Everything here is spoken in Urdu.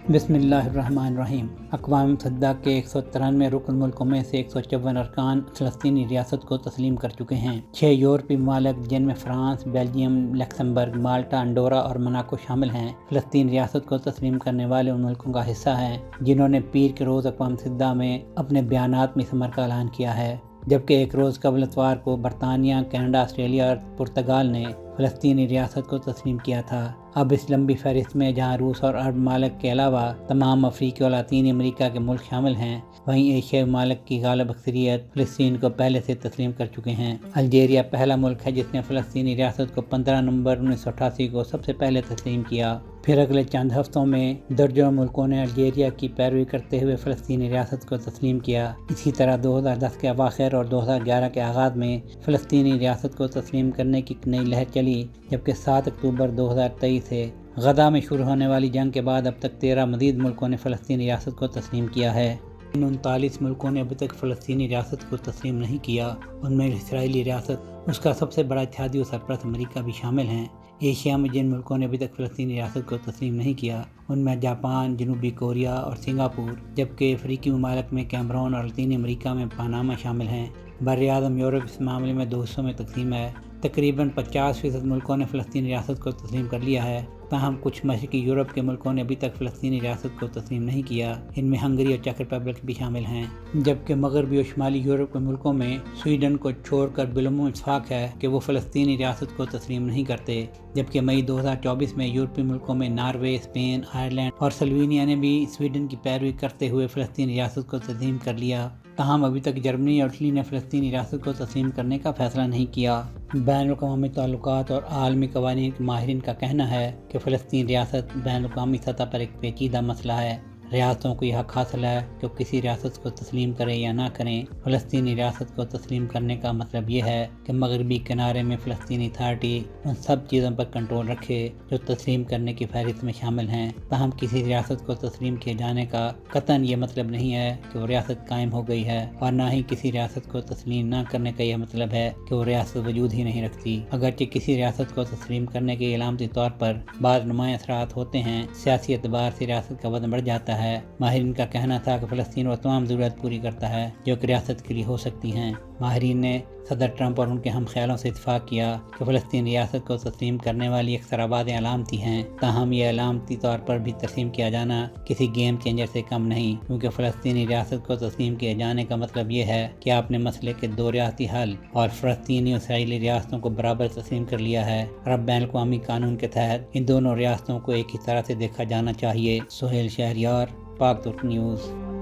بسم اللہ الرحمن الرحیم۔ اقوام متحدہ کے 193 رکن ملکوں میں سے 154 ارکان فلسطینی ریاست کو تسلیم کر چکے ہیں۔ 6 یورپی ممالک جن میں فرانس، بیلجیم، لکسمبرگ، مالٹا، انڈورا اور مناکو شامل ہیں، فلسطین ریاست کو تسلیم کرنے والے ان ملکوں کا حصہ ہیں جنہوں نے پیر کے روز اقوام متحدہ میں اپنے بیانات میں اس امر کا اعلان کیا ہے، جبکہ ایک روز قبل اتوار کو برطانیہ، کینیڈا، آسٹریلیا اور پرتگال نے فلسطینی ریاست کو تسلیم کیا تھا۔ اب اس لمبی فہرست میں جہاں روس اور عرب ممالک کے علاوہ تمام افریقی اور لاطینی امریکہ کے ملک شامل ہیں، وہیں ایشیائی ممالک کی غالب اکثریت فلسطین کو پہلے سے تسلیم کر چکے ہیں۔ الجیریا پہلا ملک ہے جس نے فلسطینی ریاست کو 15 نومبر 1988 کو سب سے پہلے تسلیم کیا۔ پھر اگلے چند ہفتوں میں درجنوں ملکوں نے الجیریا کی پیروی کرتے ہوئے فلسطینی ریاست کو تسلیم کیا۔ اسی طرح 2010 کے اواخر اور 2011 کے آغاز میں فلسطینی ریاست کو تسلیم کرنے کی ایک نئی لہر چلی، جبکہ 7 اکتوبر 2023 سے غزہ میں شروع ہونے والی جنگ کے بعد اب تک 13 مزید ملکوں نے فلسطینی ریاست کو تسلیم کیا ہے۔ ان 39 ملکوں نے ابھی تک فلسطینی ریاست کو تسلیم نہیں کیا، ان میں اسرائیلی ریاست، اس کا سب سے بڑا اتحادی و سرپرست امریکہ بھی شامل ہیں۔ ایشیا میں جن ملکوں نے ابھی تک فلسطینی ریاست کو تسلیم نہیں کیا، ان میں جاپان، جنوبی کوریا اور سنگاپور، جبکہ افریقی ممالک میں کیمرون اور لاطینی امریکہ میں پاناما شامل ہیں۔ براعظم یورپ اس معاملے میں 2 حصوں میں تقسیم ہے۔ تقریباً 50% ملکوں نے فلسطینی ریاست کو تسلیم کر لیا ہے، تاہم کچھ مشرقی یورپ کے ملکوں نے ابھی تک فلسطینی ریاست کو تسلیم نہیں کیا، ان میں ہنگری اور چیک ریپبلک بھی شامل ہیں، جبکہ مغربی اور شمالی یورپ کے ملکوں میں سویڈن کو چھوڑ کر بالعموم اتفاق ہے کہ وہ فلسطینی ریاست کو تسلیم نہیں کرتے، جبکہ مئی 2024 میں یورپی ملکوں میں ناروے، اسپین، آئرلینڈ اور سلوینیا نے بھی سویڈن کی پیروی کرتے ہوئے فلسطینی ریاست کو تسلیم کر لیا، تاہم ابھی تک جرمنی اور اٹلی نے فلسطینی ریاست کو تسلیم کرنے کا فیصلہ نہیں کیا۔ بین الاقوامی تعلقات اور عالمی قوانین کے ماہرین کا کہنا ہے کہ فلسطین ریاست بین الاقوامی سطح پر ایک پیچیدہ مسئلہ ہے۔ ریاستوں کو یہ حق حاصل ہے کہ وہ کسی ریاست کو تسلیم کریں یا نہ کریں۔ فلسطینی ریاست کو تسلیم کرنے کا مطلب یہ ہے کہ مغربی کنارے میں فلسطینی اتھارٹی ان سب چیزوں پر کنٹرول رکھے جو تسلیم کرنے کی فہرست میں شامل ہیں، تاہم کسی ریاست کو تسلیم کیے جانے کا قطعاً یہ مطلب نہیں ہے کہ وہ ریاست قائم ہو گئی ہے، اور نہ ہی کسی ریاست کو تسلیم نہ کرنے کا یہ مطلب ہے کہ وہ ریاست وجود ہی نہیں رکھتی۔ اگرچہ کسی ریاست کو تسلیم کرنے کے علامتی طور پر بعض نمایاں اثرات ہوتے ہیں، سیاسی اعتبار سے ریاست کا وزن بڑھ جاتا ہے۔ ماہرین کا کہنا تھا کہ فلسطین وہ تمام ضرورت پوری کرتا ہے جو کہ ریاست کے لیے ہو سکتی ہیں۔ ماہرین نے صدر ٹرمپ اور ان کے ہم خیالوں سے اتفاق کیا کہ فلسطین ریاست کو تسلیم کرنے والی اکثر آبادیں علامتی ہیں، تاہم یہ علامتی طور پر بھی تسلیم کیا جانا کسی گیم چینجر سے کم نہیں، کیونکہ فلسطینی ریاست کو تسلیم کیے جانے کا مطلب یہ ہے کہ آپ نے مسئلے کے 2 ریاستی حل اور فلسطینی اور اسرائیلی ریاستوں کو برابر تسلیم کر لیا ہے، اور اب بین الاقوامی قانون کے تحت ان دونوں ریاستوں کو ایک ہی طرح سے دیکھا جانا چاہیے۔ سہیل شہریار، پاک ترک نیوز۔